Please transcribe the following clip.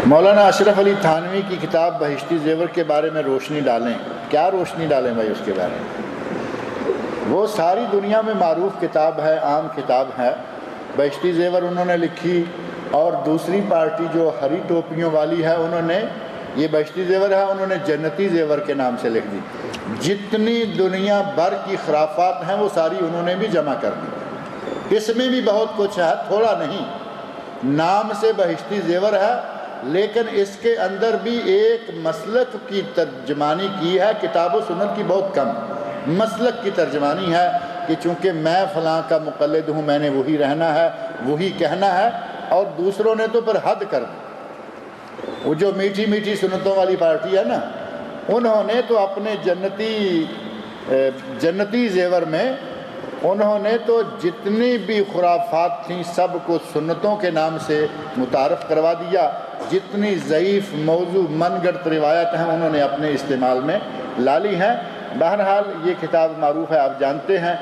مولانا اشرف علی تھانوی کی کتاب بہشتی زیور کے بارے میں روشنی ڈالیں. کیا روشنی ڈالیں بھائی اس کے بارے میں؟ وہ ساری دنیا میں معروف کتاب ہے، عام کتاب ہے. بہشتی زیور انہوں نے لکھی، اور دوسری پارٹی جو ہری ٹوپیوں والی ہے انہوں نے یہ بہشتی زیور ہے، انہوں نے جنتی زیور کے نام سے لکھ دی. جتنی دنیا بھر کی خرافات ہیں وہ ساری انہوں نے بھی جمع کر دی. اس میں بھی بہت کچھ ہے، تھوڑا نہیں. نام سے بہشتی زیور ہے لیکن اس کے اندر بھی ایک مسلک کی ترجمانی کی ہے. کتاب و سنت کی بہت کم مسلک کی ترجمانی ہے کہ چونکہ میں فلاں کا مقلد ہوں، میں نے وہی رہنا ہے، وہی کہنا ہے. اور دوسروں نے تو پھر حد کر دی. وہ جو میٹھی میٹھی سنتوں والی پارٹی ہے نا، انہوں نے تو اپنے جنتی زیور میں انہوں نے تو جتنی بھی خرافات تھیں سب کو سنتوں کے نام سے متعارف کروا دیا. جتنی ضعیف موضوع من گھڑت روایت ہیں انہوں نے اپنے استعمال میں لا لی ہیں. بہرحال یہ کتاب معروف ہے، آپ جانتے ہیں.